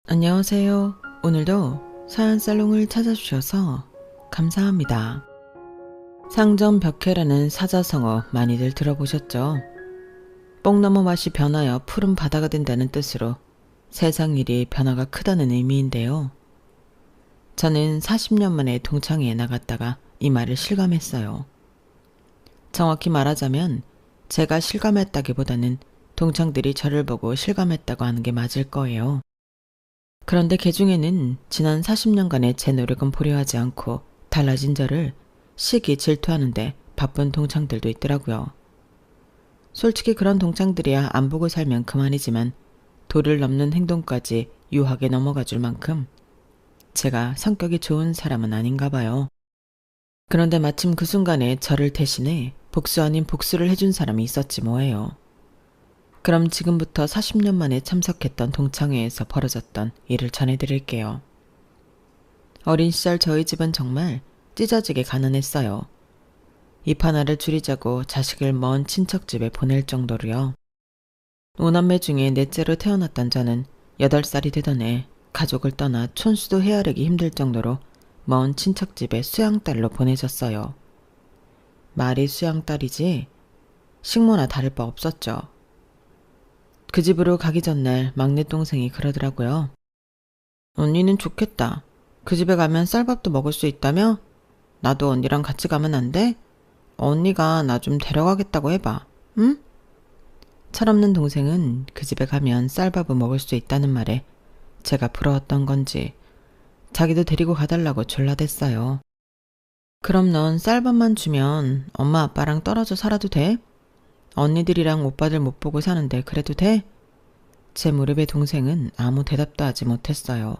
안녕하세요. 오늘도 사연살롱을 찾아주셔서 감사합니다. 상점 벽해라는 사자성어 많이들 들어보셨죠? 뽕나무 맛이 변하여 푸른 바다가 된다는 뜻으로 세상 일이 변화가 크다는 의미인데요. 저는 40년 만에 동창회에 나갔다가 이 말을 실감했어요. 정확히 말하자면 제가 실감했다기보다는 동창들이 저를 보고 실감했다고 하는 게 맞을 거예요. 그런데 그 중에는 지난 40년간의 제 노력은 보려하지 않고 달라진 저를 시기 질투하는데 바쁜 동창들도 있더라고요. 솔직히 그런 동창들이야 안 보고 살면 그만이지만 도를 넘는 행동까지 유하게 넘어가 줄 만큼 제가 성격이 좋은 사람은 아닌가 봐요. 그런데 마침 그 순간에 저를 대신해 복수 아닌 복수를 해준 사람이 있었지 뭐예요. 그럼 지금부터 40년 만에 참석했던 동창회에서 벌어졌던 일을 전해드릴게요. 어린 시절 저희 집은 정말 찢어지게 가난했어요. 입 하나를 줄이자고 자식을 먼 친척집에 보낼 정도로요. 5남매 중에 넷째로 태어났던 저는 8살이 되던 해 가족을 떠나 촌수도 헤아리기 힘들 정도로 먼 친척집에 수양딸로 보내졌어요. 말이 수양딸이지 식모나 다를 바 없었죠. 그 집으로 가기 전날 막내 동생이 그러더라고요. 언니는 좋겠다. 그 집에 가면 쌀밥도 먹을 수 있다며? 나도 언니랑 같이 가면 안 돼? 언니가 나 좀 데려가겠다고 해봐. 응? 철없는 동생은 그 집에 가면 쌀밥을 먹을 수 있다는 말에 제가 부러웠던 건지 자기도 데리고 가달라고 졸라댔어요. 그럼 넌 쌀밥만 주면 엄마 아빠랑 떨어져 살아도 돼? 언니들이랑 오빠들 못 보고 사는데 그래도 돼? 제 무릎에 동생은 아무 대답도 하지 못했어요.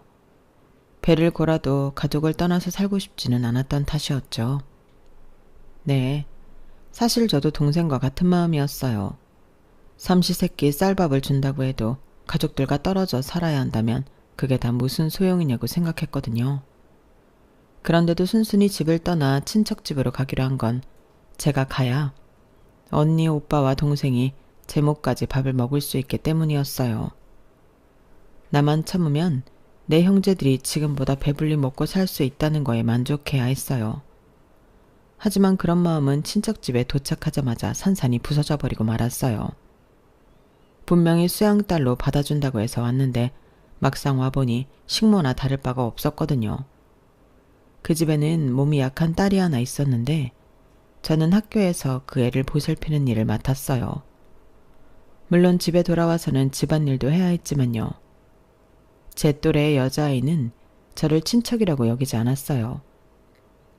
배를 골아도 가족을 떠나서 살고 싶지는 않았던 탓이었죠. 네, 사실 저도 동생과 같은 마음이었어요. 삼시세끼 쌀밥을 준다고 해도 가족들과 떨어져 살아야 한다면 그게 다 무슨 소용이냐고 생각했거든요. 그런데도 순순히 집을 떠나 친척집으로 가기로 한 건 제가 가야 언니, 오빠와 동생이 제 몫까지 밥을 먹을 수 있기 때문이었어요. 나만 참으면 내 형제들이 지금보다 배불리 먹고 살 수 있다는 거에 만족해야 했어요. 하지만 그런 마음은 친척집에 도착하자마자 산산이 부서져 버리고 말았어요. 분명히 수양딸로 받아준다고 해서 왔는데 막상 와보니 식모나 다를 바가 없었거든요. 그 집에는 몸이 약한 딸이 하나 있었는데 저는 학교에서 그 애를 보살피는 일을 맡았어요. 물론 집에 돌아와서는 집안일도 해야 했지만요. 제 또래의 여자아이는 저를 친척이라고 여기지 않았어요.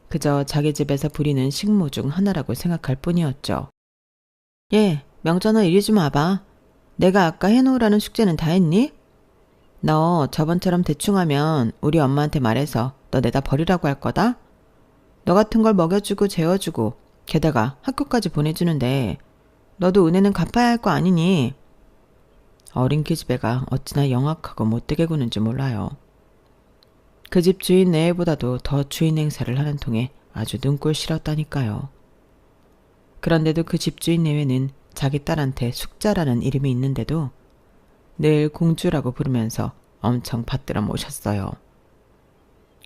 그저 자기 집에서 부리는 식모 중 하나라고 생각할 뿐이었죠. 예, 명전아 이리 좀 와봐. 내가 아까 해놓으라는 숙제는 다 했니? 너 저번처럼 대충 하면 우리 엄마한테 말해서 너 내다 버리라고 할 거다? 너 같은 걸 먹여주고 재워주고 게다가 학교까지 보내주는데 너도 은혜는 갚아야 할 거 아니니? 어린 기집애가 어찌나 영악하고 못되게 구는지 몰라요. 그 집 주인 내외보다도 더 주인 행세를 하는 통에 아주 눈꼴 싫었다니까요. 그런데도 그 집주인 내외는 자기 딸한테 숙자라는 이름이 있는데도 늘 공주라고 부르면서 엄청 받들어 모셨어요.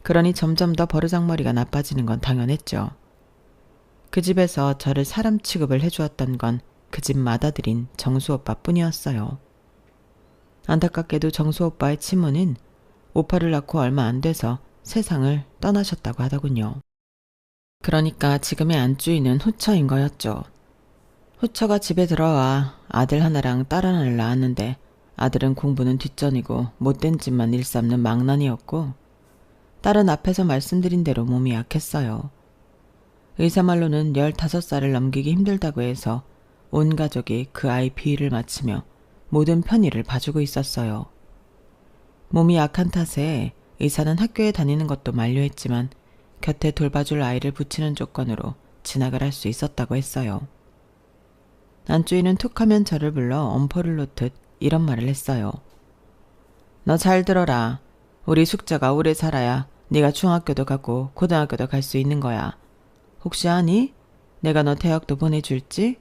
그러니 점점 더 버르장머리가 나빠지는 건 당연했죠. 그 집에서 저를 사람 취급을 해주었던 건 그 집 맏아들인 정수오빠 뿐이었어요. 안타깝게도 정수오빠의 친모는 오빠를 낳고 얼마 안 돼서 세상을 떠나셨다고 하더군요. 그러니까 지금의 안주인은 후처인 거였죠. 후처가 집에 들어와 아들 하나랑 딸 하나를 낳았는데 아들은 공부는 뒷전이고 못된 짓만 일삼는 망나니였고 딸은 앞에서 말씀드린 대로 몸이 약했어요. 의사 말로는 15살을 넘기기 힘들다고 해서 온 가족이 그 아이 비위를 맞추며 모든 편의를 봐주고 있었어요. 몸이 약한 탓에 의사는 학교에 다니는 것도 만료했지만 곁에 돌봐줄 아이를 붙이는 조건으로 진학을 할 수 있었다고 했어요. 안주인은 툭하면 저를 불러 엄포를 놓듯 이런 말을 했어요. 너 잘 들어라. 우리 숙자가 오래 살아야 네가 중학교도 가고 고등학교도 갈 수 있는 거야. 혹시 아니? 내가 너 대학도 보내줄지?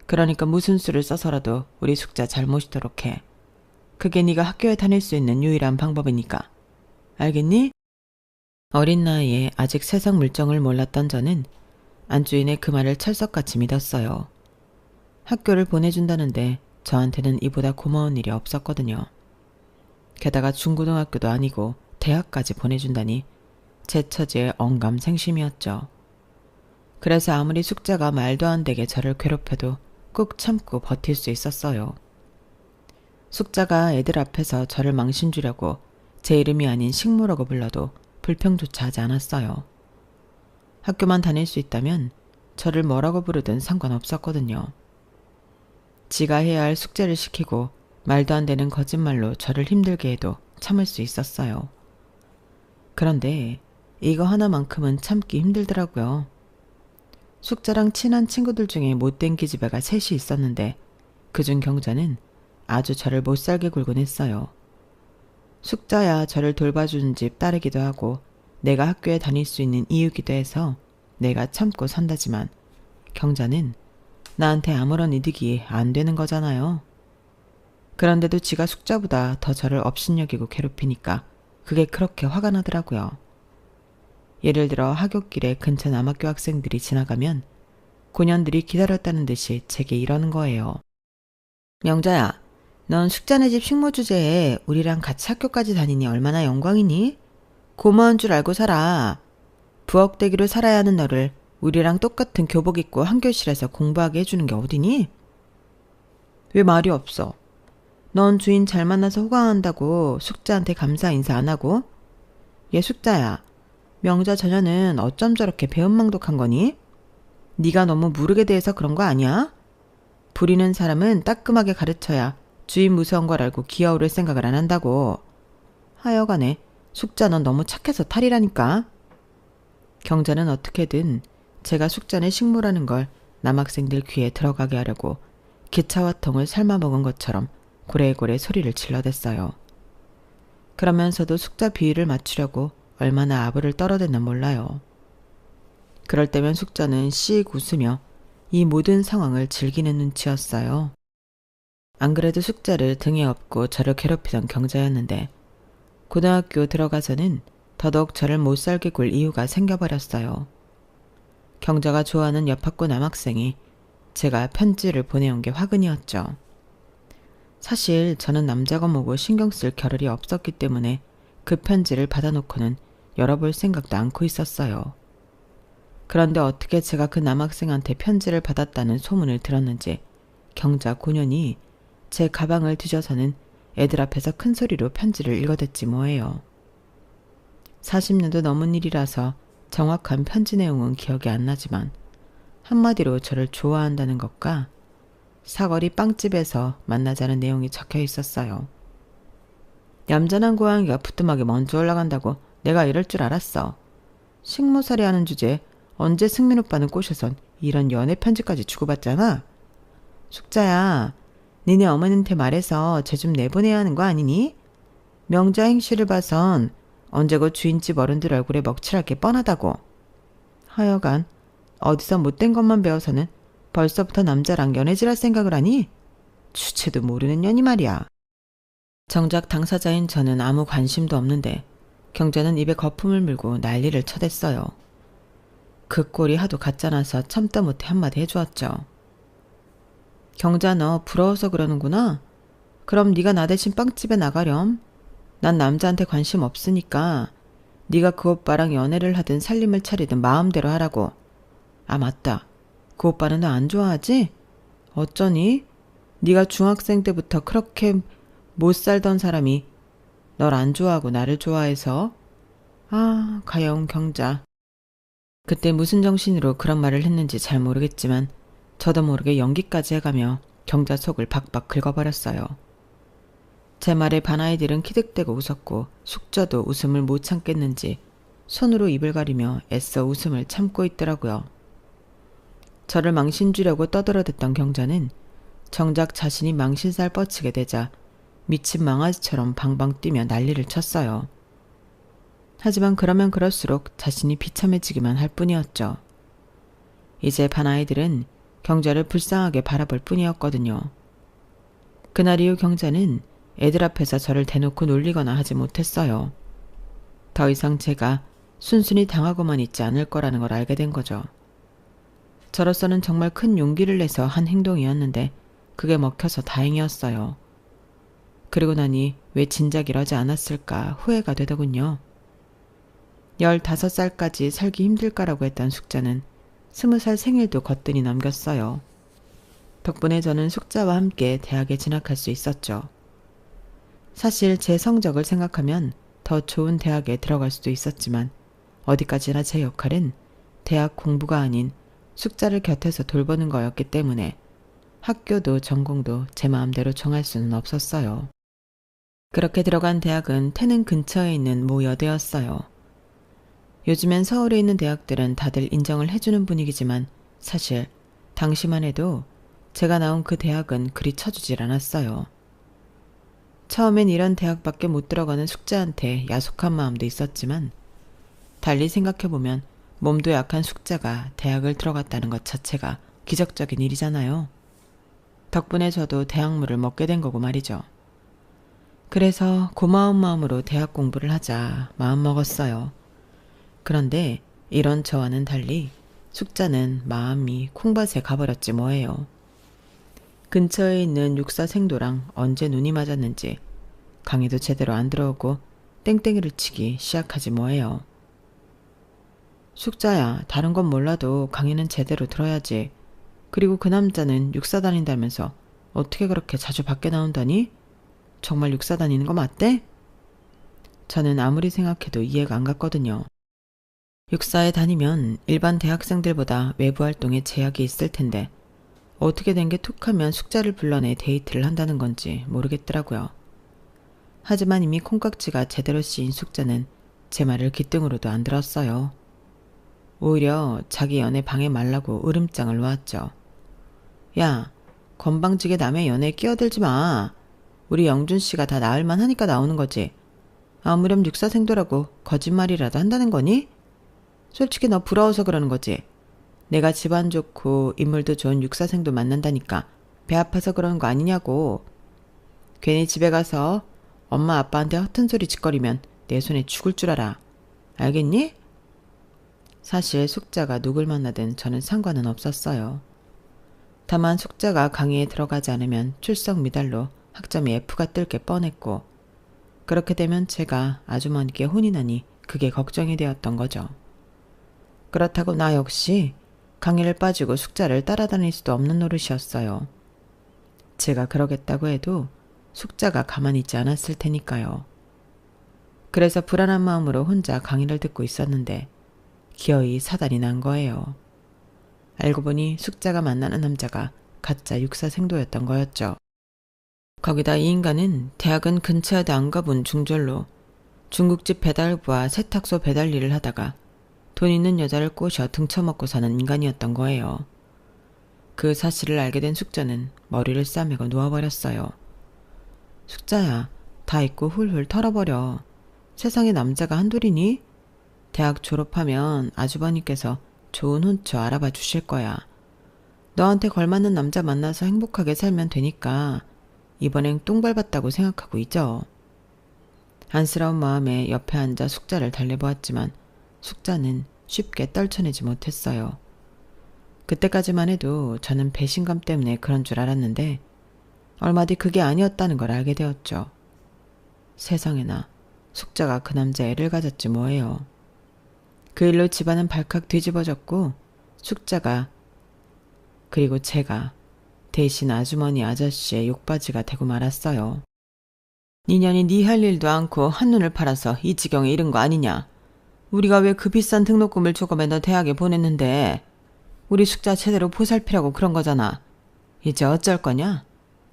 그러니까 무슨 수를 써서라도 우리 숙자 잘 모시도록 해. 그게 네가 학교에 다닐 수 있는 유일한 방법이니까. 알겠니? 어린 나이에 아직 세상 물정을 몰랐던 저는 안주인의 그 말을 철석같이 믿었어요. 학교를 보내준다는데 저한테는 이보다 고마운 일이 없었거든요. 게다가 중고등학교도 아니고 대학까지 보내준다니 제 처지에 언감생심이었죠. 그래서 아무리 숙자가 말도 안 되게 저를 괴롭혀도 꾹 참고 버틸 수 있었어요. 숙자가 애들 앞에서 저를 망신 주려고 제 이름이 아닌 식모라고 불러도 불평조차 하지 않았어요. 학교만 다닐 수 있다면 저를 뭐라고 부르든 상관없었거든요. 지가 해야 할 숙제를 시키고 말도 안 되는 거짓말로 저를 힘들게 해도 참을 수 있었어요. 그런데 이거 하나만큼은 참기 힘들더라고요. 숙자랑 친한 친구들 중에 못된 기집애가 셋이 있었는데 그중 경자는 아주 저를 못살게 굴곤 했어요. 숙자야 저를 돌봐주는 집 딸이기도 하고 내가 학교에 다닐 수 있는 이유기도 해서 내가 참고 산다지만 경자는 나한테 아무런 이득이 안 되는 거잖아요. 그런데도 지가 숙자보다 더 저를 업신여기고 괴롭히니까 그게 그렇게 화가 나더라고요. 예를 들어 하굣길에 근처 남학교 학생들이 지나가면 고년들이 기다렸다는 듯이 제게 이러는 거예요. 명자야, 넌 숙자네 집 식모 주제에 우리랑 같이 학교까지 다니니 얼마나 영광이니? 고마운 줄 알고 살아. 부엌대기로 살아야 하는 너를 우리랑 똑같은 교복 입고 한 교실에서 공부하게 해주는 게 어디니? 왜 말이 없어? 넌 주인 잘 만나서 호강한다고 숙자한테 감사 인사 안 하고? 얘 숙자야, 명자 저녀는 어쩜 저렇게 배은망덕한 거니? 네가 너무 무르게 대해서 그런 거 아니야? 부리는 사람은 따끔하게 가르쳐야 주인 무서운 걸 알고 기어오를 생각을 안 한다고. 하여간에 숙자 넌 너무 착해서 탈이라니까. 경자는 어떻게든 제가 숙자네 식모라는 걸 남학생들 귀에 들어가게 하려고 기차화통을 삶아먹은 것처럼 고래고래 소리를 질러댔어요. 그러면서도 숙자 비위를 맞추려고 얼마나 아부를 떨어댔나 몰라요. 그럴 때면 숙자는 씩 웃으며 이 모든 상황을 즐기는 눈치였어요. 안 그래도 숙자를 등에 업고 저를 괴롭히던 경자였는데 고등학교 들어가서는 더더욱 저를 못살게 굴 이유가 생겨버렸어요. 경자가 좋아하는 옆 학교 남학생이 제가 편지를 보내온 게 화근이었죠. 사실 저는 남자가 뭐고 신경 쓸 겨를이 없었기 때문에 그 편지를 받아놓고는 열어볼 생각도 않고 있었어요. 그런데 어떻게 제가 그 남학생한테 편지를 받았다는 소문을 들었는지 경자 고년이 제 가방을 뒤져서는 애들 앞에서 큰 소리로 편지를 읽어댔지 뭐예요. 40년도 넘은 일이라서 정확한 편지 내용은 기억이 안 나지만 한마디로 저를 좋아한다는 것과 사거리 빵집에서 만나자는 내용이 적혀 있었어요. 얌전한 고양이가 부뚜막에 먼저 올라간다고 내가 이럴 줄 알았어. 식모살이 하는 주제에 언제 승민 오빠는 꼬셔선 이런 연애 편지까지 주고받잖아. 숙자야, 니네 어머니한테 말해서 쟤 좀 내보내야 하는 거 아니니? 명자 행실을 봐선 언제고 주인집 어른들 얼굴에 먹칠할 게 뻔하다고. 하여간 어디서 못된 것만 배워서는 벌써부터 남자랑 연애질할 생각을 하니? 주체도 모르는 년이 말이야. 정작 당사자인 저는 아무 관심도 없는데 경자는 입에 거품을 물고 난리를 쳐댔어요. 그 꼴이 하도 가짜나서 참다 못해 한마디 해주었죠. 경자 너 부러워서 그러는구나. 그럼 네가 나 대신 빵집에 나가렴. 난 남자한테 관심 없으니까 네가 그 오빠랑 연애를 하든 살림을 차리든 마음대로 하라고. 아 맞다. 그 오빠는 너 안 좋아하지? 어쩌니? 네가 중학생 때부터 그렇게 못 살던 사람이 널 안 좋아하고 나를 좋아해서. 아 가여운 경자. 그때 무슨 정신으로 그런 말을 했는지 잘 모르겠지만 저도 모르게 연기까지 해가며 경자 속을 박박 긁어버렸어요. 제 말에 반아이들은 키득대고 웃었고 숙자도 웃음을 못 참겠는지 손으로 입을 가리며 애써 웃음을 참고 있더라고요. 저를 망신 주려고 떠들어댔던 경자는 정작 자신이 망신살 뻗치게 되자 미친 망아지처럼 방방 뛰며 난리를 쳤어요. 하지만 그러면 그럴수록 자신이 비참해지기만 할 뿐이었죠. 이제 반아이들은 경자를 불쌍하게 바라볼 뿐이었거든요. 그날 이후 경자는 애들 앞에서 저를 대놓고 놀리거나 하지 못했어요. 더 이상 제가 순순히 당하고만 있지 않을 거라는 걸 알게 된 거죠. 저로서는 정말 큰 용기를 내서 한 행동이었는데 그게 먹혀서 다행이었어요. 그리고 나니 왜 진작 이러지 않았을까 후회가 되더군요. 15살까지 살기 힘들까라고 했던 숙자는 20살 생일도 거뜬히 넘겼어요. 덕분에 저는 숙자와 함께 대학에 진학할 수 있었죠. 사실 제 성적을 생각하면 더 좋은 대학에 들어갈 수도 있었지만 어디까지나 제 역할은 대학 공부가 아닌 숙자를 곁에서 돌보는 거였기 때문에 학교도 전공도 제 마음대로 정할 수는 없었어요. 그렇게 들어간 대학은 태릉 근처에 있는 모 여대였어요. 요즘엔 서울에 있는 대학들은 다들 인정을 해주는 분위기지만 사실 당시만 해도 제가 나온 그 대학은 그리 쳐주질 않았어요. 처음엔 이런 대학밖에 못 들어가는 숙자한테 야속한 마음도 있었지만 달리 생각해보면 몸도 약한 숙자가 대학을 들어갔다는 것 자체가 기적적인 일이잖아요. 덕분에 저도 대학물을 먹게 된 거고 말이죠. 그래서 고마운 마음으로 대학 공부를 하자 마음먹었어요. 그런데 이런 저와는 달리 숙자는 마음이 콩밭에 가버렸지 뭐예요. 근처에 있는 육사생도랑 언제 눈이 맞았는지 강의도 제대로 안 들어오고 땡땡이를 치기 시작하지 뭐예요. 숙자야, 다른 건 몰라도 강의는 제대로 들어야지. 그리고 그 남자는 육사 다닌다면서 어떻게 그렇게 자주 밖에 나온다니? 정말 육사 다니는 거 맞대? 저는 아무리 생각해도 이해가 안 갔거든요. 육사에 다니면 일반 대학생들보다 외부 활동에 제약이 있을 텐데 어떻게 된 게 툭하면 숙자를 불러내 데이트를 한다는 건지 모르겠더라고요. 하지만 이미 콩깍지가 제대로 씌인 숙자는 제 말을 귀등으로도 안 들었어요. 오히려 자기 연애 방해 말라고 으름장을 놓았죠. 야, 건방지게 남의 연애에 끼어들지 마. 우리 영준 씨가 다 나을만 하니까 나오는 거지. 아무렴 육사생도라고 거짓말이라도 한다는 거니? 솔직히 너 부러워서 그러는 거지. 내가 집안 좋고 인물도 좋은 육사생도 만난다니까 배 아파서 그러는 거 아니냐고. 괜히 집에 가서 엄마 아빠한테 허튼 소리 짓거리면 내 손에 죽을 줄 알아. 알겠니? 사실 숙자가 누굴 만나든 저는 상관은 없었어요. 다만 숙자가 강의에 들어가지 않으면 출석 미달로 학점이 F가 뜰 게 뻔했고 그렇게 되면 제가 아주머니께 혼이 나니 그게 걱정이 되었던 거죠. 그렇다고 나 역시 강의를 빠지고 숙자를 따라다닐 수도 없는 노릇이었어요. 제가 그러겠다고 해도 숙자가 가만히 있지 않았을 테니까요. 그래서 불안한 마음으로 혼자 강의를 듣고 있었는데 기어이 사단이 난 거예요. 알고 보니 숙자가 만나는 남자가 가짜 육사생도였던 거였죠. 거기다 이 인간은 대학은 근처에도 안 가본 중졸로 중국집 배달부와 세탁소 배달 일을 하다가 돈 있는 여자를 꼬셔 등쳐먹고 사는 인간이었던 거예요. 그 사실을 알게 된 숙자는 머리를 싸매고 누워버렸어요. 숙자야, 다 잊고 훌훌 털어버려. 세상에 남자가 한둘이니? 대학 졸업하면 아주버님께서 좋은 혼처 알아봐 주실 거야. 너한테 걸맞는 남자 만나서 행복하게 살면 되니까 이번엔 똥 밟았다고 생각하고 잊어. 안쓰러운 마음에 옆에 앉아 숙자를 달래보았지만 숙자는 쉽게 떨쳐내지 못했어요. 그때까지만 해도 저는 배신감 때문에 그런 줄 알았는데 얼마 뒤 그게 아니었다는 걸 알게 되었죠. 세상에나 숙자가 그 남자 애를 가졌지 뭐예요. 그 일로 집안은 발칵 뒤집어졌고 숙자가 그리고 제가 대신 아주머니 아저씨의 욕바지가 되고 말았어요. 니년이 니 할 일도 않고 한눈을 팔아서 이 지경에 이른 거 아니냐. 우리가 왜 그 비싼 등록금을 조금에 너 대학에 보냈는데 우리 숙자 제대로 보살피라고 그런 거잖아. 이제 어쩔 거냐?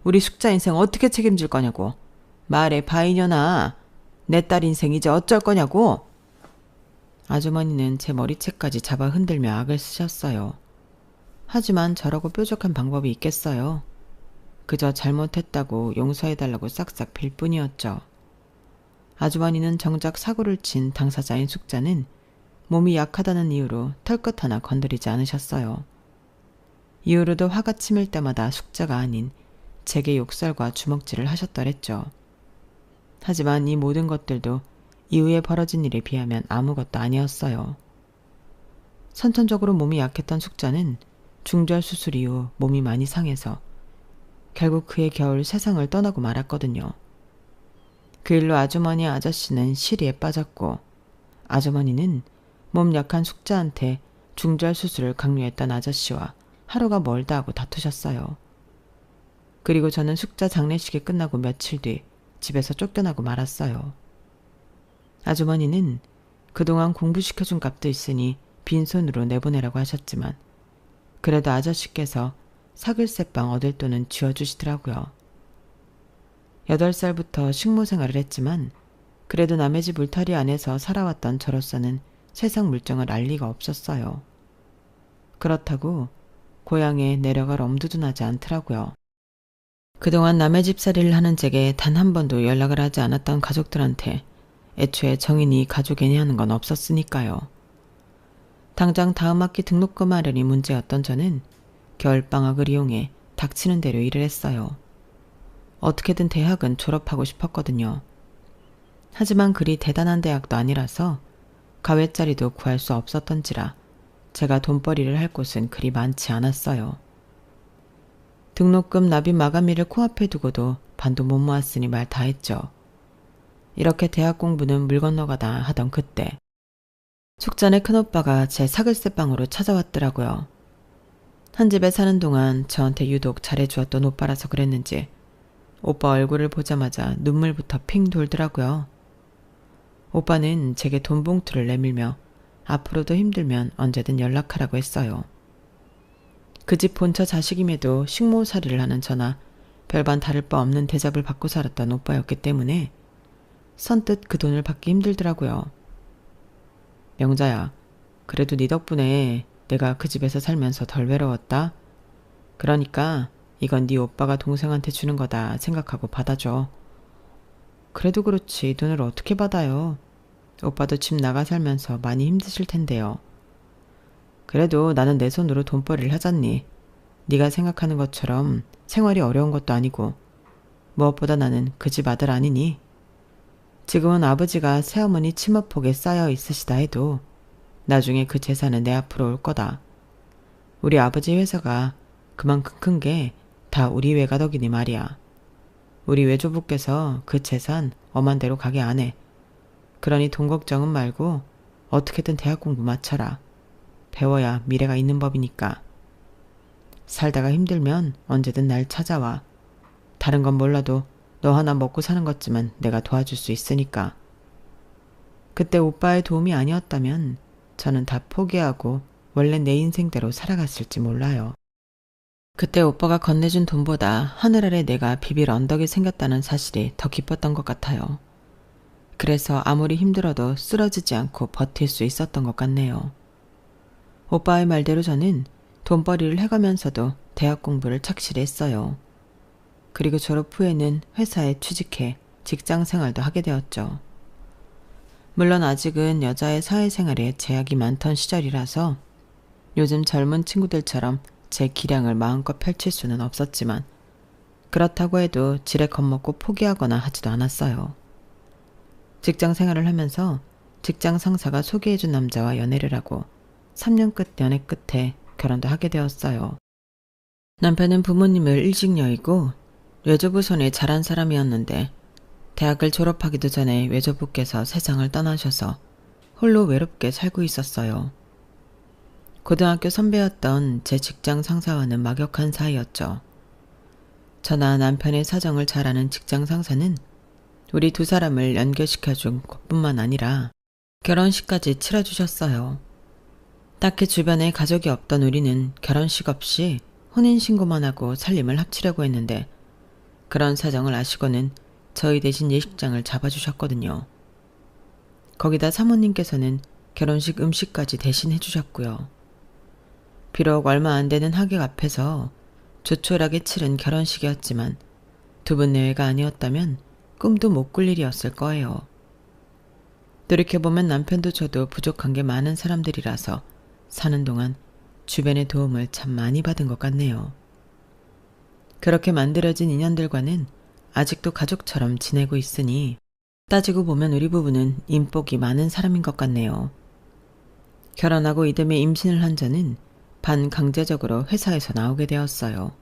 우리 숙자 인생 어떻게 책임질 거냐고. 말해 바이년아. 내 딸 인생 이제 어쩔 거냐고. 아주머니는 제 머리채까지 잡아 흔들며 악을 쓰셨어요. 하지만 저라고 뾰족한 방법이 있겠어요. 그저 잘못했다고 용서해달라고 싹싹 빌 뿐이었죠. 아주머니는 정작 사고를 친 당사자인 숙자는 몸이 약하다는 이유로 털끝 하나 건드리지 않으셨어요. 이후로도 화가 치밀 때마다 숙자가 아닌 제게 욕설과 주먹질을 하셨더랬죠. 하지만 이 모든 것들도 이후에 벌어진 일에 비하면 아무것도 아니었어요. 선천적으로 몸이 약했던 숙자는 중절 수술 이후 몸이 많이 상해서 결국 그해 겨울 세상을 떠나고 말았거든요. 그 일로 아주머니 아저씨는 시리에 빠졌고 아주머니는 몸 약한 숙자한테 중절 수술을 강요했던 아저씨와 하루가 멀다 하고 다투셨어요. 그리고 저는 숙자 장례식이 끝나고 며칠 뒤 집에서 쫓겨나고 말았어요. 아주머니는 그동안 공부시켜준 값도 있으니 빈손으로 내보내라고 하셨지만 그래도 아저씨께서 사글세빵 얻을 돈은 쥐어주시더라고요. 8살부터 식모 생활을 했지만 그래도 남의 집 울타리 안에서 살아왔던 저로서는 세상 물정을 알 리가 없었어요. 그렇다고 고향에 내려갈 엄두도 나지 않더라고요. 그동안 남의 집살이를 하는 제게 단 한 번도 연락을 하지 않았던 가족들한테 애초에 정인이 가족 애니하는 건 없었으니까요. 당장 다음 학기 등록금 마련이 문제였던 저는 겨울방학을 이용해 닥치는 대로 일을 했어요. 어떻게든 대학은 졸업하고 싶었거든요. 하지만 그리 대단한 대학도 아니라서 가외자리도 구할 수 없었던지라 제가 돈벌이를 할 곳은 그리 많지 않았어요. 등록금 납입 마감일을 코앞에 두고도 반도 못 모았으니 말 다 했죠. 이렇게 대학 공부는 물 건너가다 하던 그때 숙자네 큰오빠가 제 사글세방으로 찾아왔더라고요. 한 집에 사는 동안 저한테 유독 잘해주었던 오빠라서 그랬는지 오빠 얼굴을 보자마자 눈물부터 핑 돌더라고요. 오빠는 제게 돈 봉투를 내밀며 앞으로도 힘들면 언제든 연락하라고 했어요. 그 집 본처 자식임에도 식모살이를 하는 저나 별반 다를 바 없는 대접을 받고 살았던 오빠였기 때문에 선뜻 그 돈을 받기 힘들더라고요. 명자야, 그래도 네 덕분에 내가 그 집에서 살면서 덜 외로웠다. 그러니까 이건 네 오빠가 동생한테 주는 거다 생각하고 받아줘. 그래도 그렇지 돈을 어떻게 받아요. 오빠도 집 나가 살면서 많이 힘드실 텐데요. 그래도 나는 내 손으로 돈벌이를 하잖니. 네가 생각하는 것처럼 생활이 어려운 것도 아니고 무엇보다 나는 그 집 아들 아니니. 지금은 아버지가 새어머니 치마폭에 쌓여 있으시다 해도 나중에 그 재산은 내 앞으로 올 거다. 우리 아버지 회사가 그만큼 큰 게 다 우리 외가덕이니 말이야. 우리 외조부께서 그 재산 엄한 대로 가게 안 해. 그러니 돈 걱정은 말고 어떻게든 대학 공부 마쳐라. 배워야 미래가 있는 법이니까. 살다가 힘들면 언제든 날 찾아와. 다른 건 몰라도 너 하나 먹고 사는 것쯤은 내가 도와줄 수 있으니까. 그때 오빠의 도움이 아니었다면 저는 다 포기하고 원래 내 인생대로 살아갔을지 몰라요. 그때 오빠가 건네준 돈보다 하늘 아래 내가 비빌 언덕이 생겼다는 사실이 더 기뻤던 것 같아요. 그래서 아무리 힘들어도 쓰러지지 않고 버틸 수 있었던 것 같네요. 오빠의 말대로 저는 돈벌이를 해가면서도 대학 공부를 착실히 했어요. 그리고 졸업 후에는 회사에 취직해 직장 생활도 하게 되었죠. 물론 아직은 여자의 사회생활에 제약이 많던 시절이라서 요즘 젊은 친구들처럼 제 기량을 마음껏 펼칠 수는 없었지만 그렇다고 해도 지레 겁먹고 포기하거나 하지도 않았어요. 직장 생활을 하면서 직장 상사가 소개해준 남자와 연애를 하고 3년 끝 연애 끝에 결혼도 하게 되었어요. 남편은 부모님을 일찍 여의고 외조부 손에 자란 사람이었는데 대학을 졸업하기도 전에 외조부께서 세상을 떠나셔서 홀로 외롭게 살고 있었어요. 고등학교 선배였던 제 직장 상사와는 막역한 사이였죠. 저나 남편의 사정을 잘 아는 직장 상사는 우리 두 사람을 연결시켜준 것뿐만 아니라 결혼식까지 치러주셨어요. 딱히 주변에 가족이 없던 우리는 결혼식 없이 혼인신고만 하고 살림을 합치려고 했는데 그런 사정을 아시고는 저희 대신 예식장을 잡아주셨거든요. 거기다 사모님께서는 결혼식 음식까지 대신 해주셨고요. 비록 얼마 안 되는 하객 앞에서 조촐하게 치른 결혼식이었지만 두 분 내외가 아니었다면 꿈도 못 꿀 일이었을 거예요. 돌이켜보면 남편도 저도 부족한 게 많은 사람들이라서 사는 동안 주변의 도움을 참 많이 받은 것 같네요. 그렇게 만들어진 인연들과는 아직도 가족처럼 지내고 있으니 따지고 보면 우리 부부는 인복이 많은 사람인 것 같네요. 결혼하고 이듬해 임신을 한 저는 반강제적으로 회사에서 나오게 되었어요.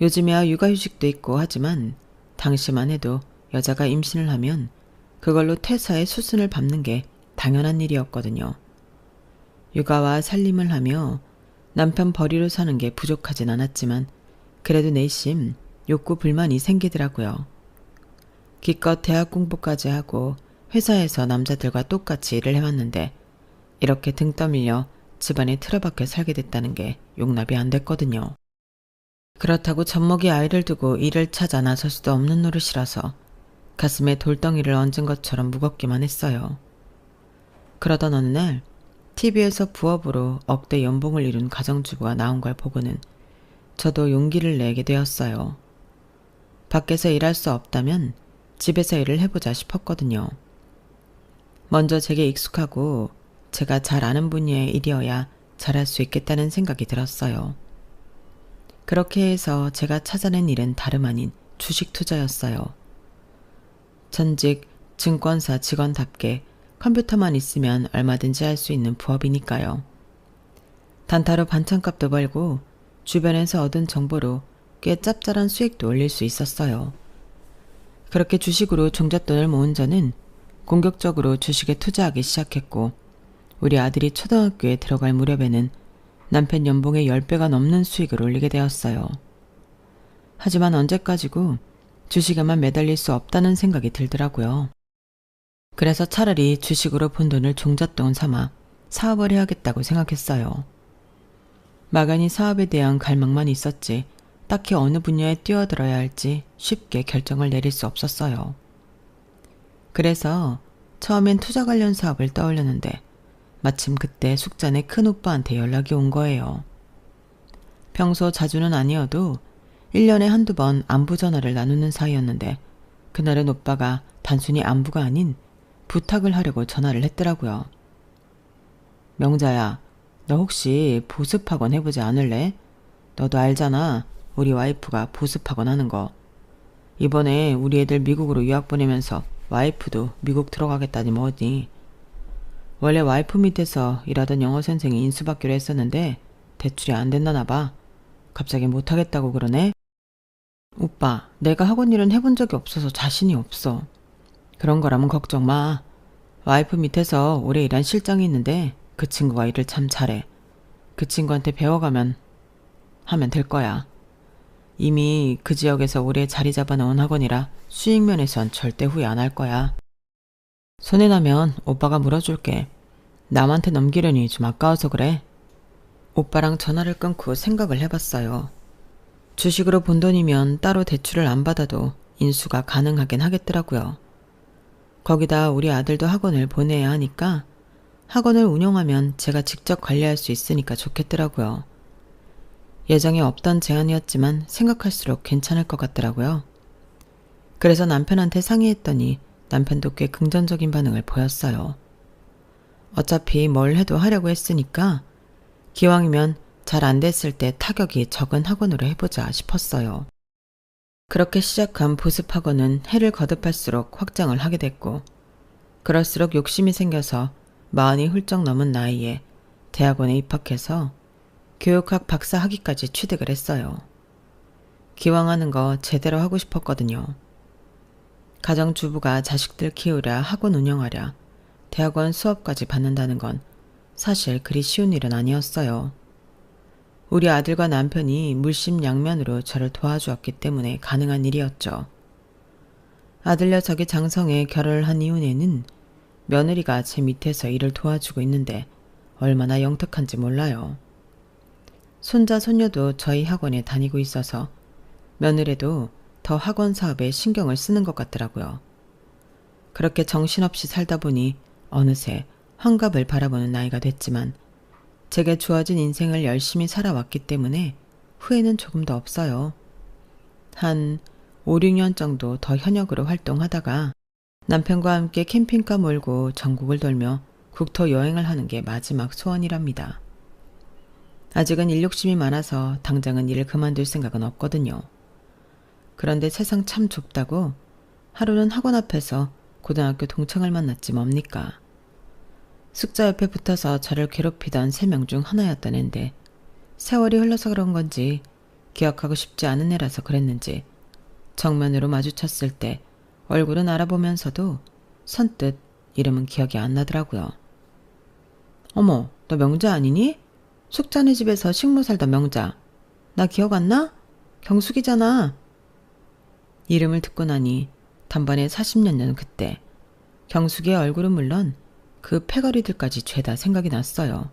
요즘에야 육아휴직도 있고 하지만 당시만 해도 여자가 임신을 하면 그걸로 퇴사의 수순을 밟는 게 당연한 일이었거든요. 육아와 살림을 하며 남편 벌이로 사는 게 부족하진 않았지만 그래도 내심 욕구 불만이 생기더라고요. 기껏 대학 공부까지 하고 회사에서 남자들과 똑같이 일을 해왔는데 이렇게 등 떠밀려 집안에 틀어박혀 살게 됐다는 게 용납이 안 됐거든요. 그렇다고 젖먹이 아이를 두고 일을 찾아 나설 수도 없는 노릇이라서 가슴에 돌덩이를 얹은 것처럼 무겁기만 했어요. 그러던 어느 날 TV에서 부업으로 억대 연봉을 이룬 가정주부가 나온 걸 보고는 저도 용기를 내게 되었어요. 밖에서 일할 수 없다면 집에서 일을 해보자 싶었거든요. 먼저 제게 익숙하고 제가 잘 아는 분야의 일이어야 잘할 수 있겠다는 생각이 들었어요. 그렇게 해서 제가 찾아낸 일은 다름 아닌 주식 투자였어요. 전직 증권사 직원답게 컴퓨터만 있으면 얼마든지 할 수 있는 부업이니까요. 단타로 반찬값도 벌고 주변에서 얻은 정보로 꽤 짭짤한 수익도 올릴 수 있었어요. 그렇게 주식으로 종잣돈을 모은 저는 공격적으로 주식에 투자하기 시작했고 우리 아들이 초등학교에 들어갈 무렵에는 남편 연봉의 10배가 넘는 수익을 올리게 되었어요. 하지만 언제까지고 주식에만 매달릴 수 없다는 생각이 들더라고요. 그래서 차라리 주식으로 번 돈을 종잣돈 삼아 사업을 해야겠다고 생각했어요. 막연히 사업에 대한 갈망만 있었지 딱히 어느 분야에 뛰어들어야 할지 쉽게 결정을 내릴 수 없었어요. 그래서 처음엔 투자 관련 사업을 떠올렸는데 마침 그때 숙자네 큰오빠한테 연락이 온 거예요. 평소 자주는 아니어도 1년에 한두 번 안부 전화를 나누는 사이였는데 그날은 오빠가 단순히 안부가 아닌 부탁을 하려고 전화를 했더라고요. 명자야, 너 혹시 보습학원 해보지 않을래? 너도 알잖아. 우리 와이프가 보습학원 하는 거. 이번에 우리 애들 미국으로 유학 보내면서 와이프도 미국 들어가겠다니 뭐니. 원래 와이프 밑에서 일하던 영어 선생이 인수받기로 했었는데 대출이 안 된다나 봐. 갑자기 못하겠다고 그러네. 오빠, 내가 학원 일은 해본 적이 없어서 자신이 없어. 그런 거라면 걱정 마. 와이프 밑에서 오래 일한 실장이 있는데 그 친구가 일을 참 잘해. 그 친구한테 배워가면 하면 될 거야. 이미 그 지역에서 오래 자리 잡아놓은 학원이라 수익 면에선 절대 후회 안 할 거야. 손해 나면 오빠가 물어줄게. 남한테 넘기려니 좀 아까워서 그래. 오빠랑 전화를 끊고 생각을 해봤어요. 주식으로 본 돈이면 따로 대출을 안 받아도 인수가 가능하긴 하겠더라고요. 거기다 우리 아들도 학원을 보내야 하니까 학원을 운영하면 제가 직접 관리할 수 있으니까 좋겠더라고요. 예정에 없던 제안이었지만 생각할수록 괜찮을 것 같더라고요. 그래서 남편한테 상의했더니 남편도 꽤 긍정적인 반응을 보였어요. 어차피 뭘 해도 하려고 했으니까 기왕이면 잘 안 됐을 때 타격이 적은 학원으로 해보자 싶었어요. 그렇게 시작한 보습학원은 해를 거듭할수록 확장을 하게 됐고 그럴수록 욕심이 생겨서 40이 훌쩍 넘은 나이에 대학원에 입학해서 교육학 박사 학위까지 취득을 했어요. 기왕 하는 거 제대로 하고 싶었거든요. 가정주부가 자식들 키우랴 학원 운영하랴 대학원 수업까지 받는다는 건 사실 그리 쉬운 일은 아니었어요. 우리 아들과 남편이 물심양면으로 저를 도와주었기 때문에 가능한 일이었죠. 아들 녀석이 장성에 결혼을 한 이후에는 며느리가 제 밑에서 일을 도와주고 있는데 얼마나 영특한지 몰라요. 손자 손녀도 저희 학원에 다니고 있어서 며느리도 더 학원 사업에 신경을 쓰는 것 같더라고요. 그렇게 정신없이 살다 보니 어느새 환갑을 바라보는 나이가 됐지만 제게 주어진 인생을 열심히 살아왔기 때문에 후회는 조금도 없어요. 한 5, 6년 정도 더 현역으로 활동하다가 남편과 함께 캠핑카 몰고 전국을 돌며 국토 여행을 하는 게 마지막 소원이랍니다. 아직은 일 욕심이 많아서 당장은 일을 그만둘 생각은 없거든요. 그런데 세상 참 좁다고 하루는 학원 앞에서 고등학교 동창을 만났지 뭡니까. 숙자 옆에 붙어서 저를 괴롭히던 3명 중 하나였던 앤데 세월이 흘러서 그런 건지 기억하고 싶지 않은 애라서 그랬는지 정면으로 마주쳤을 때 얼굴은 알아보면서도 선뜻 이름은 기억이 안 나더라고요. 어머, 너 명자 아니니? 숙자네 집에서 식모 살던 명자. 나 기억 안 나? 경숙이잖아. 이름을 듣고 나니 단번에 40년 전 그때 경숙이의 얼굴은 물론 그 패거리들까지 죄다 생각이 났어요.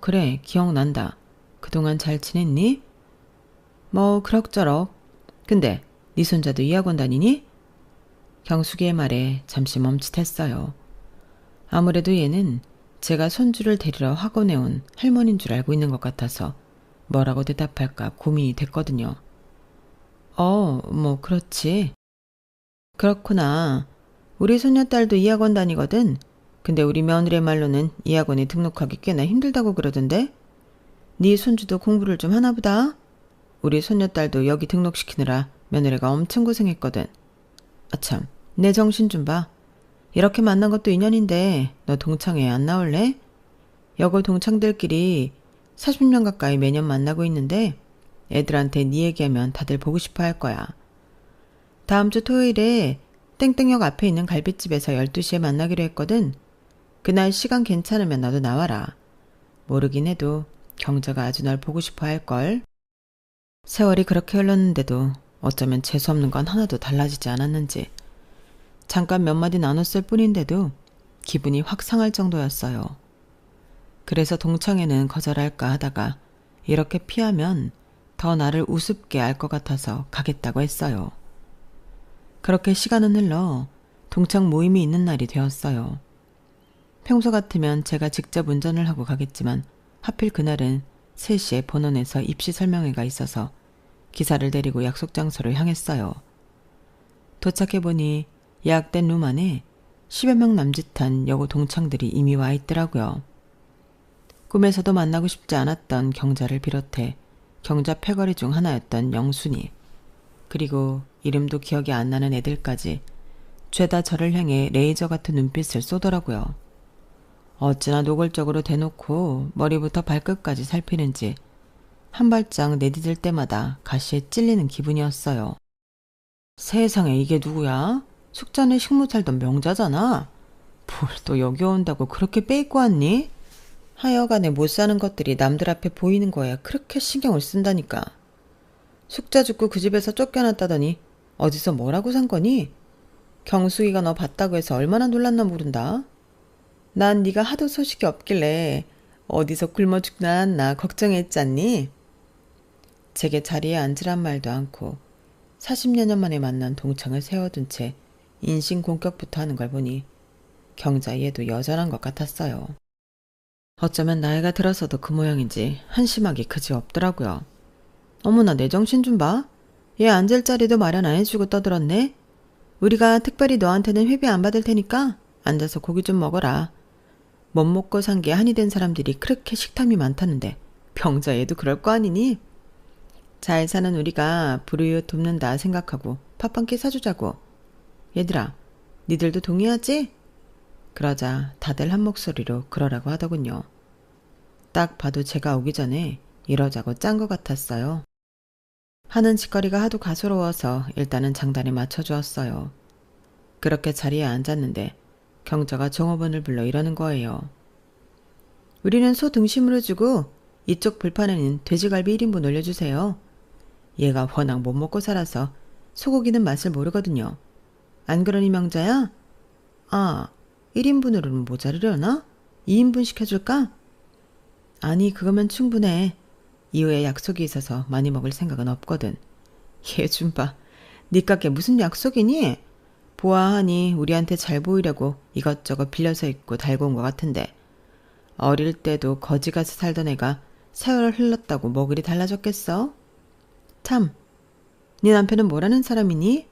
그래, 기억난다. 그동안 잘 지냈니? 뭐 그럭저럭. 근데 네 손자도 이 학원 다니니? 경숙이의 말에 잠시 멈칫했어요. 아무래도 얘는 제가 손주를 데리러 학원에 온 할머니인 줄 알고 있는 것 같아서 뭐라고 대답할까 고민이 됐거든요. 뭐 그렇지. 그렇구나. 우리 손녀딸도 이 학원 다니거든. 근데 우리 며느리 말로는 이 학원에 등록하기 꽤나 힘들다고 그러던데? 네 손주도 공부를 좀 하나 보다. 우리 손녀딸도 여기 등록시키느라 며느리가 엄청 고생했거든. 아참, 내 정신 좀 봐. 이렇게 만난 것도 인연인데 너 동창회 안 나올래? 여고 동창들끼리 40년 가까이 매년 만나고 있는데 애들한테 네 얘기하면 다들 보고 싶어 할 거야. 다음 주 토요일에 땡땡역 앞에 있는 갈비집에서 12시에 만나기로 했거든. 그날 시간 괜찮으면 너도 나와라. 모르긴 해도 경자가 아주 널 보고 싶어 할걸. 세월이 그렇게 흘렀는데도 어쩌면 재수없는 건 하나도 달라지지 않았는지 잠깐 몇 마디 나눴을 뿐인데도 기분이 확 상할 정도였어요. 그래서 동창회는 거절할까 하다가 이렇게 피하면 더 나를 우습게 알 것 같아서 가겠다고 했어요. 그렇게 시간은 흘러 동창 모임이 있는 날이 되었어요. 평소 같으면 제가 직접 운전을 하고 가겠지만 하필 그날은 3시에 본원에서 입시 설명회가 있어서 기사를 데리고 약속 장소를 향했어요. 도착해보니 예약된 룸 안에 10여 명 남짓한 여고 동창들이 이미 와 있더라고요. 꿈에서도 만나고 싶지 않았던 경자를 비롯해 경자 패거리 중 하나였던 영순이, 그리고 이름도 기억이 안 나는 애들까지 죄다 저를 향해 레이저 같은 눈빛을 쏘더라고요. 어찌나 노골적으로 대놓고 머리부터 발끝까지 살피는지 한 발짝 내디딜 때마다 가시에 찔리는 기분이었어요. 세상에, 이게 누구야? 숙자네 식모 살던 명자잖아. 뭘 또 여기 온다고 그렇게 빼입고 왔니? 하여간에 못 사는 것들이 남들 앞에 보이는 거야 그렇게 신경을 쓴다니까. 숙자 죽고 그 집에서 쫓겨났다더니 어디서 뭐라고 산 거니? 경숙이가 너 봤다고 해서 얼마나 놀랐나 모른다. 난 네가 하도 소식이 없길래 어디서 굶어 죽나 않나 걱정했잖니. 제게 자리에 앉으란 말도 않고 40여 년 만에 만난 동창을 세워둔 채 인신공격부터 하는 걸 보니 경자 얘도 여전한 것 같았어요. 어쩌면 나이가 들어서도 그 모양인지 한심하기 그지없더라고요. 어머나, 내 정신 좀 봐. 얘 앉을 자리도 마련 안 해주고 떠들었네. 우리가 특별히 너한테는 회비 안 받을 테니까 앉아서 고기 좀 먹어라. 못 먹고 산 게 한이 된 사람들이 그렇게 식탐이 많다는데 병자 얘도 그럴 거 아니니? 잘 사는 우리가 불우이웃 돕는다 생각하고 밥 한 끼 사주자고. 얘들아, 니들도 동의하지? 그러자 다들 한 목소리로 그러라고 하더군요. 딱 봐도 제가 오기 전에 이러자고 짠 것 같았어요. 하는 짓거리가 하도 가소로워서 일단은 장단에 맞춰주었어요. 그렇게 자리에 앉았는데 경자가 종업원을 불러 이러는 거예요. 우리는 소 등심으로 주고 이쪽 불판에는 돼지갈비 1인분 올려주세요. 얘가 워낙 못 먹고 살아서 소고기는 맛을 모르거든요. 안 그러니 명자야? 1인분으로는 모자르려나? 2인분 시켜줄까? 아니, 그거면 충분해. 이후에 약속이 있어서 많이 먹을 생각은 없거든. 얘 좀 봐. 니깎게 무슨 약속이니? 보아하니 우리한테 잘 보이려고 이것저것 빌려서 입고 달고 온 것 같은데 어릴 때도 거지 가서 살던 애가 세월 흘렀다고 뭐 그리 달라졌겠어? 참, 네 남편은 뭐라는 사람이니?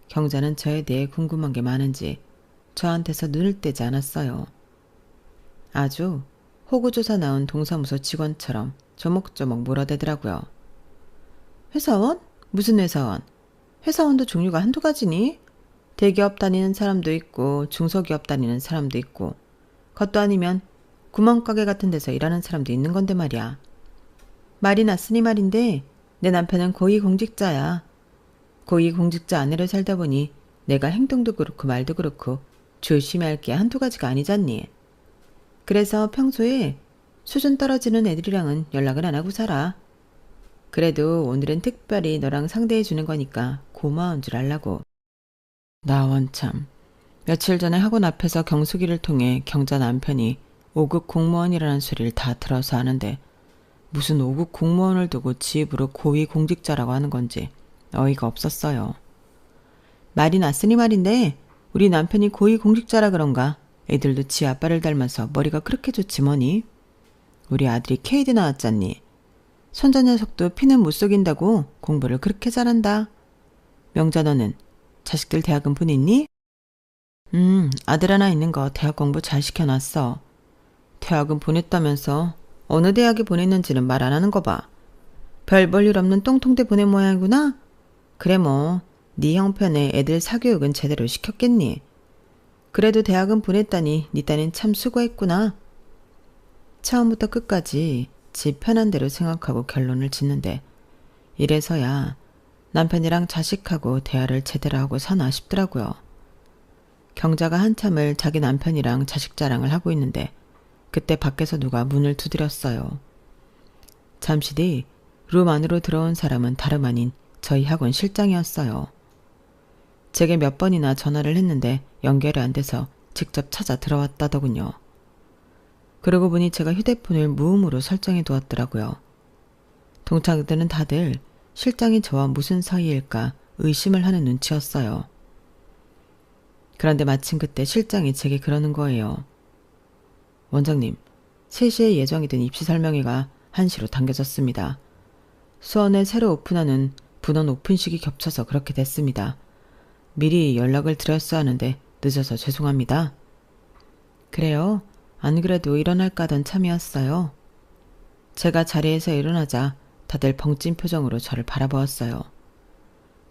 경자는 저에 대해 궁금한 게 많은지 저한테서 눈을 떼지 않았어요. 아주 호구조사 나온 동사무소 직원처럼 조목조목 물어대더라고요. 회사원? 무슨 회사원? 회사원도 종류가 한두 가지니? 대기업 다니는 사람도 있고 중소기업 다니는 사람도 있고 그것도 아니면 구멍가게 같은 데서 일하는 사람도 있는 건데 말이야. 말이 났으니 말인데 내 남편은 고위공직자야. 고위공직자 아내로 살다 보니 내가 행동도 그렇고 말도 그렇고 조심해야 할 게 한두 가지가 아니잖니. 그래서 평소에 수준 떨어지는 애들이랑은 연락을 안 하고 살아. 그래도 오늘은 특별히 너랑 상대해 주는 거니까 고마운 줄 알라고. 나 원참. 며칠 전에 학원 앞에서 경수기를 통해 경자 남편이 5급 공무원이라는 소리를 다 들어서 아는데 무슨 5급 공무원을 두고 지 입으로 고위공직자라고 하는 건지 어이가 없었어요. 말이 났으니 말인데 우리 남편이 고위공직자라 그런가 애들도 지 아빠를 닮아서 머리가 그렇게 좋지 뭐니. 우리 아들이 K대 나왔잖니. 손자 녀석도 피는 못 속인다고 공부를 그렇게 잘한다. 명자 너는 자식들 대학은 보냈니? 아들 하나 있는 거 대학 공부 잘 시켜놨어. 대학은 보냈다면서 어느 대학에 보냈는지는 말 안 하는 거 봐. 별 볼 일 없는 똥통대 보낸 모양이구나? 그래 뭐 네 형편에 애들 사교육은 제대로 시켰겠니? 그래도 대학은 보냈다니 네 딸은 참 수고했구나. 처음부터 끝까지 지 편한 대로 생각하고 결론을 짓는데 이래서야 남편이랑 자식하고 대화를 제대로 하고 사나 싶더라고요. 경자가 한참을 자기 남편이랑 자식 자랑을 하고 있는데 그때 밖에서 누가 문을 두드렸어요. 잠시 뒤 룸 안으로 들어온 사람은 다름 아닌 저희 학원 실장이었어요. 제게 몇 번이나 전화를 했는데 연결이 안 돼서 직접 찾아 들어왔다더군요. 그러고 보니 제가 휴대폰을 무음으로 설정해 두었더라고요. 동창들은 다들 실장이 저와 무슨 사이일까 의심을 하는 눈치였어요. 그런데 마침 그때 실장이 제게 그러는 거예요. 원장님, 3시에 예정이 된 입시 설명회가 1시로 당겨졌습니다. 수원에 새로 오픈하는 분원 오픈식이 겹쳐서 그렇게 됐습니다. 미리 연락을 드렸어야 하는데 늦어서 죄송합니다. 그래요? 안 그래도 일어날까 하던 참이었어요. 제가 자리에서 일어나자 다들 벙찐 표정으로 저를 바라보았어요.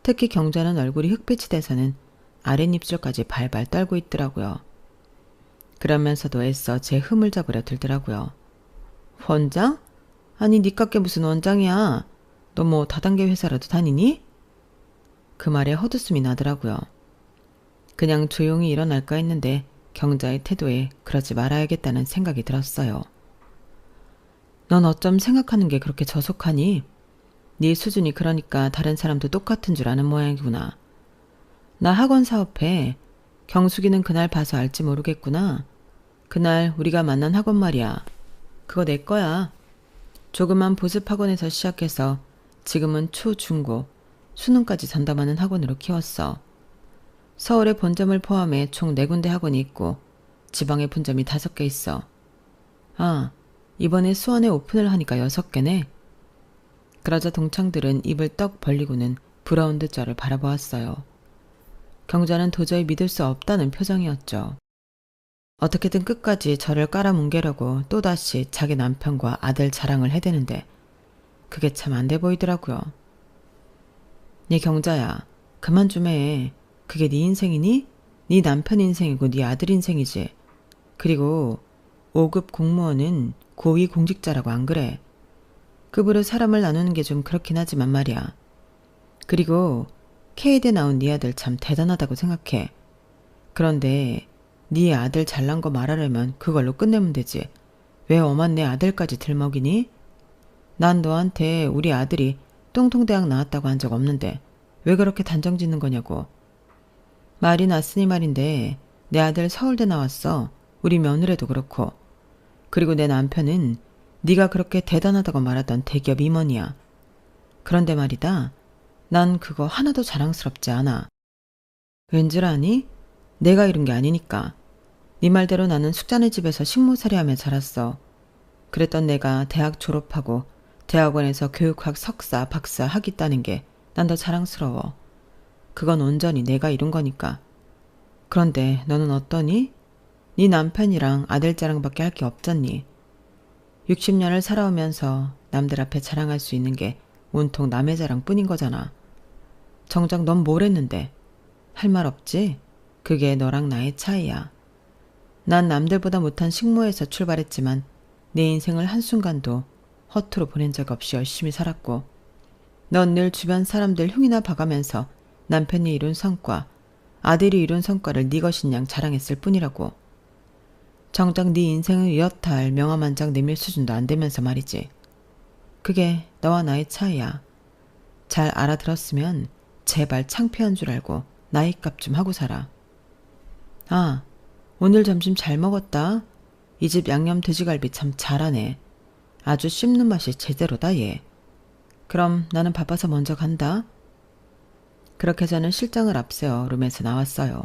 특히 경자는 얼굴이 흑빛이 돼서는 아랫입술까지 발발 떨고 있더라고요. 그러면서도 애써 제 흠을 잡으려 들더라고요. 원장? 아니 니깎게 무슨 원장이야. 너 뭐 다단계 회사라도 다니니? 그 말에 헛웃음이 나더라고요. 그냥 조용히 일어날까 했는데 경자의 태도에 그러지 말아야겠다는 생각이 들었어요. 넌 어쩜 생각하는 게 그렇게 저속하니? 네 수준이 그러니까 다른 사람도 똑같은 줄 아는 모양이구나. 나 학원 사업해. 경숙이는 그날 봐서 알지 모르겠구나. 그날 우리가 만난 학원 말이야. 그거 내 거야. 조그만 보습학원에서 시작해서 지금은 초, 중고, 수능까지 전담하는 학원으로 키웠어. 서울에 본점을 포함해 총 4군데 학원이 있고 지방에 분점이 5개 있어. 아, 이번에 수원에 오픈을 하니까 6개네. 그러자 동창들은 입을 떡 벌리고는 부러운 듯 저를 바라보았어요. 경자는 도저히 믿을 수 없다는 표정이었죠. 어떻게든 끝까지 저를 깔아뭉개려고 또다시 자기 남편과 아들 자랑을 해대는데 그게 참 안 돼 보이더라고요. 네 경자야, 그만 좀 해. 그게 네 인생이니? 네 남편 인생이고 네 아들 인생이지. 그리고 5급 공무원은 고위 공직자라고 안 그래? 급으로 사람을 나누는 게 좀 그렇긴 하지만 말이야. 그리고 K대 나온 네 아들 참 대단하다고 생각해. 그런데 네 아들 잘난 거 말하려면 그걸로 끝내면 되지. 왜 엄한 내 아들까지 들먹이니? 난 너한테 우리 아들이 똥통대학 나왔다고 한 적 없는데 왜 그렇게 단정 짓는 거냐고. 말이 났으니 말인데 내 아들 서울대 나왔어. 우리 며느리도 그렇고. 그리고 내 남편은 네가 그렇게 대단하다고 말하던 대기업 임원이야. 그런데 말이다. 난 그거 하나도 자랑스럽지 않아. 왠줄 아니? 내가 이룬 게 아니니까. 네 말대로 나는 숙자네 집에서 식모살이하며 자랐어. 그랬던 내가 대학 졸업하고 대학원에서 교육학 석사, 박사 학위 따는 게 난 더 자랑스러워. 그건 온전히 내가 이룬 거니까. 그런데 너는 어떠니? 네 남편이랑 아들 자랑밖에 할 게 없잖니. 60년을 살아오면서 남들 앞에 자랑할 수 있는 게 온통 남의 자랑뿐인 거잖아. 정작 넌 뭘 했는데? 할 말 없지? 그게 너랑 나의 차이야. 난 남들보다 못한 식모에서 출발했지만 내 인생을 한순간도 허투루 보낸 적 없이 열심히 살았고 넌 늘 주변 사람들 흉이나 봐가면서 남편이 이룬 성과, 아들이 이룬 성과를 네 것인 양 자랑했을 뿐이라고. 정작 네 인생을 이렇다 할 명함1장 내밀 수준도 안 되면서 말이지. 그게 너와 나의 차이야. 잘 알아들었으면 제발 창피한 줄 알고 나이값 좀 하고 살아. 아, 오늘 점심 잘 먹었다. 이 집 양념 돼지갈비 참 잘하네. 아주 씹는 맛이 제대로다 얘. 그럼 나는 바빠서 먼저 간다. 그렇게 저는 실장을 앞세워 룸에서 나왔어요.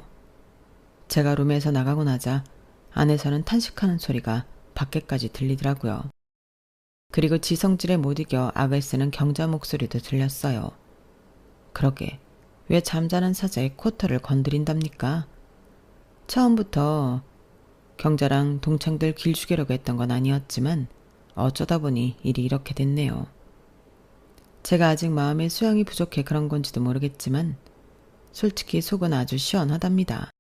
제가 룸에서 나가고 나자 안에서는 탄식하는 소리가 밖에까지 들리더라고요. 그리고 지성질에 못 이겨 악을 쓰는 경자 목소리도 들렸어요. 그러게 왜 잠자는 사자의 쿼터를 건드린답니까? 처음부터 경자랑 동창들 길 죽이려고 했던 건 아니었지만 어쩌다 보니 일이 이렇게 됐네요. 제가 아직 마음의 수양이 부족해 그런 건지도 모르겠지만 솔직히 속은 아주 시원하답니다.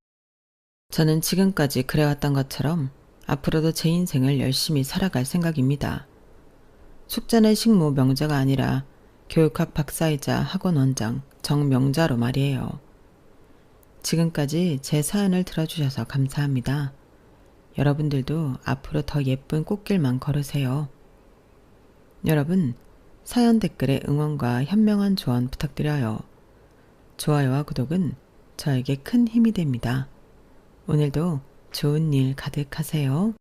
저는 지금까지 그래왔던 것처럼 앞으로도 제 인생을 열심히 살아갈 생각입니다. 숙자는 식모 명자가 아니라 교육학 박사이자 학원 원장 정명자로 말이에요. 지금까지 제 사연을 들어주셔서 감사합니다. 여러분들도 앞으로 더 예쁜 꽃길만 걸으세요. 여러분, 사연 댓글에 응원과 현명한 조언 부탁드려요. 좋아요와 구독은 저에게 큰 힘이 됩니다. 오늘도 좋은 일 가득하세요.